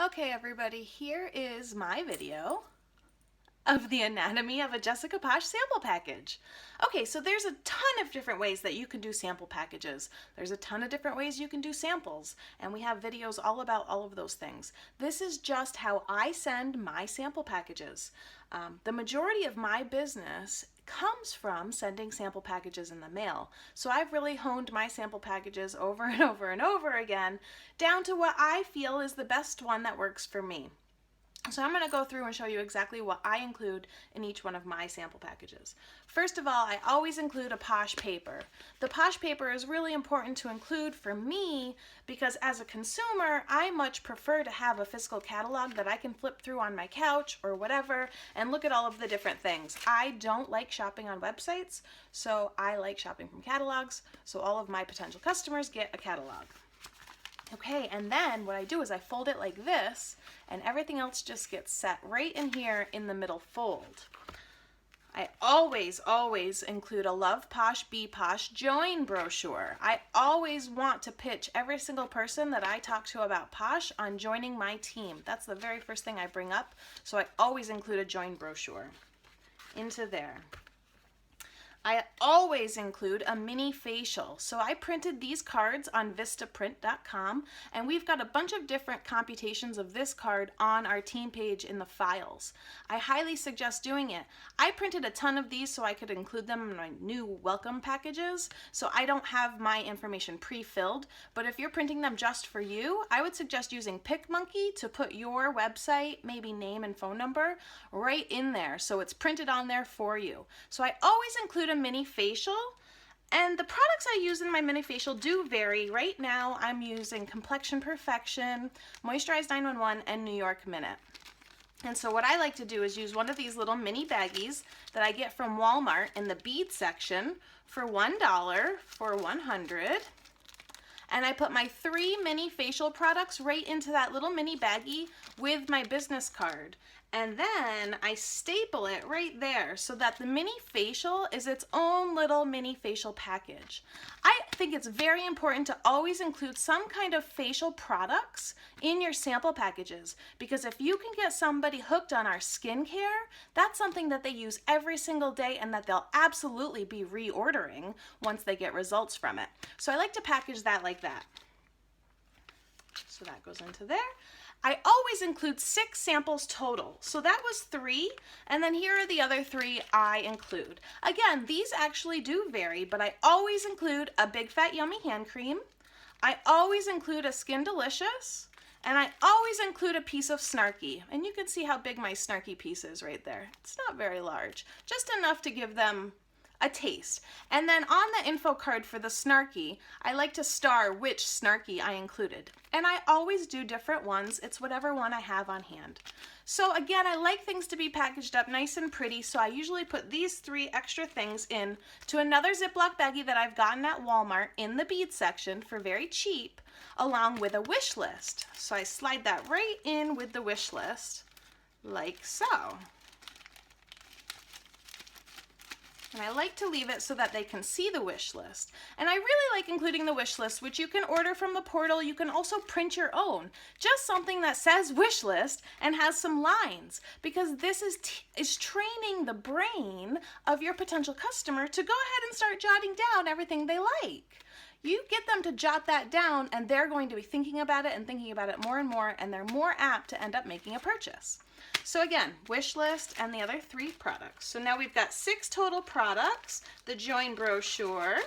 Okay, everybody, here is my video of the anatomy of a Jessica Posh sample package. Okay, so there's a ton of different ways that you can do sample packages. There's a ton of different ways you can do samples, and we have videos all about all of those things. This is just how I send my sample packages. The majority of my business comes from sending sample packages in the mail. So I've really honed my sample packages over and over and over again down to what I feel is the best one that works for me. So I'm going to go through and show you exactly what I include in each one of my sample packages. First of all, I always include a Posh paper. The Posh paper is really important to include for me because as a consumer, I much prefer to have a physical catalog that I can flip through on my couch or whatever and look at all of the different things. I don't like shopping on websites, so I like shopping from catalogs, so all of my potential customers get a catalog. Okay, and then what I do is I fold it like this, and everything else just gets set right in here in the middle fold. I always include a Love Posh, Be Posh join brochure. I always want to pitch every single person that I talk to about Posh on joining my team. That's the very first thing I bring up, so I always include a join brochure into there. I always include a mini facial. So I printed these cards on vistaprint.com, and we've got a bunch of different computations of this card on our team page in the files. I highly suggest doing it. I printed a ton of these so I could include them in my new welcome packages, so I don't have my information pre-filled, but if you're printing them just for you, I would suggest using PicMonkey to put your website, maybe name and phone number, right in there so it's printed on there for you. So I always include a mini facial, and the products I use in my mini facial do vary. Right now I'm using Complexion Perfection, Moisturize 911, and New York Minute. And so what I like to do is use one of these little mini baggies that I get from Walmart in the bead section for $1 for 100. And I put my 3 mini facial products right into that little mini baggie with my business card. And then I staple it right there so that the mini facial is its own little mini facial package. I think it's very important to always include some kind of facial products in your sample packages, because if you can get somebody hooked on our skincare, that's something that they use every single day and that they'll absolutely be reordering once they get results from it. So I like to package that like that. So that goes into there. I always include 6 samples total. So that was 3, and then here are the other 3 I include. Again, these actually do vary, but I always include a Big Fat Yummy hand cream. I always include a Skin Delicious, and I always include a piece of Snarky. And you can see how big my Snarky piece is right there. It's not very large, just enough to give them a taste. And then on the info card for the Snarky, I like to star which Snarky I included. And I always do different ones. It's whatever one I have on hand. So again, I like things to be packaged up nice and pretty, so I usually put these 3 extra things in to another Ziploc baggie that I've gotten at Walmart in the bead section for very cheap, along with a wish list. So I slide that right in with the wish list, like so. And I like to leave it so that they can see the wish list. And I really like including the wish list, which you can order from the portal. You can also print your own. Just something that says wish list and has some lines, because this is training the brain of your potential customer to go ahead and start jotting down everything they like. You get them to jot that down, and they're going to be thinking about it and thinking about it more and more, and they're more apt to end up making a purchase. So again, wish list and the other 3 products. So now we've got 6 total products, the join brochure,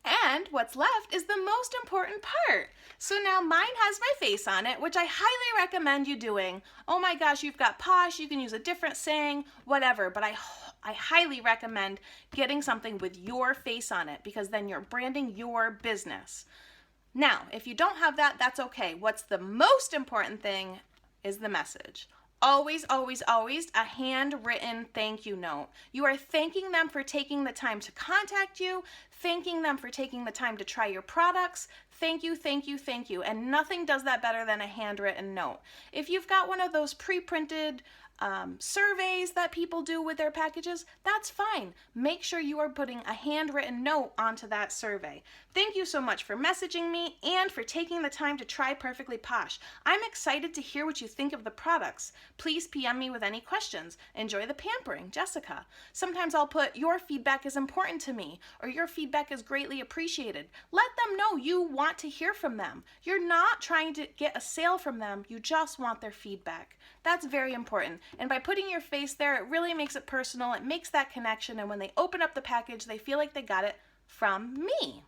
and what's left is the most important part. So now mine has my face on it, which I highly recommend you doing. Oh my gosh, you've got Posh, you can use a different saying, whatever, but I highly recommend getting something with your face on it, because then you're branding your business. Now, if you don't have that, that's okay. What's the most important thing is the message. Always, always, always a handwritten thank you note. You are thanking them for taking the time to contact you, thanking them for taking the time to try your products, thank you, thank you, thank you. And nothing does that better than a handwritten note. If you've got one of those pre-printed surveys that people do with their packages, that's fine. Make sure you are putting a handwritten note onto that survey. Thank you so much for messaging me and for taking the time to try Perfectly Posh. I'm excited to hear what you think of the products. Please PM me with any questions. Enjoy the pampering, Jessica. Sometimes I'll put, your feedback is important to me, or your feedback is greatly appreciated. Let them know you want to hear from them. You're not trying to get a sale from them, you just want their feedback. That's very important. And by putting your face there, it really makes it personal. It makes that connection. And when they open up the package, they feel like they got it from me.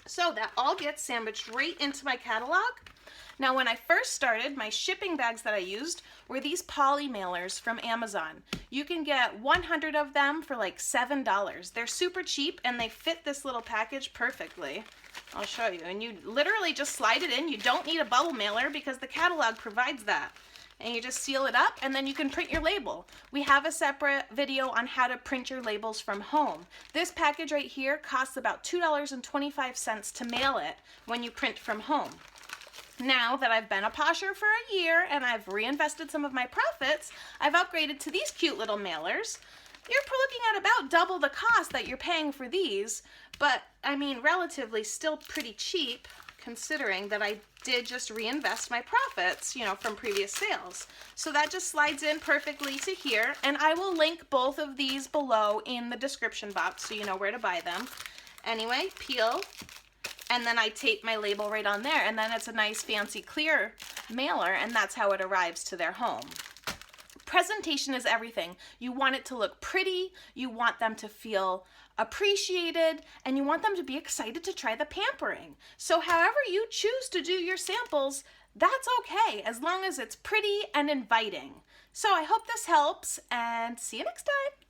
So that all gets sandwiched right into my catalog. Now, when I first started, my shipping bags that I used were these poly mailers from Amazon. You can get 100 of them for like $7. They're super cheap and they fit this little package perfectly. I'll show you. And you literally just slide it in. You don't need a bubble mailer because the catalog provides that. And you just seal it up and then you can print your label. We have a separate video on how to print your labels from home. This package right here costs about $2.25 to mail it when you print from home. Now that I've been a Posher for a year and I've reinvested some of my profits, I've upgraded to these cute little mailers. You're looking at about double the cost that you're paying for these, but I mean relatively still pretty cheap, considering that I did just reinvest my profits, you know, from previous sales. So that just slides in perfectly to here, and I will link both of these below in the description box so you know where to buy them. Anyway, peel, and then I tape my label right on there, and then it's a nice fancy clear mailer, and that's how it arrives to their home. Presentation is everything. You want it to look pretty, you want them to feel appreciated, and you want them to be excited to try the pampering. So however you choose to do your samples, that's okay, as long as it's pretty and inviting. So I hope this helps, and see you next time.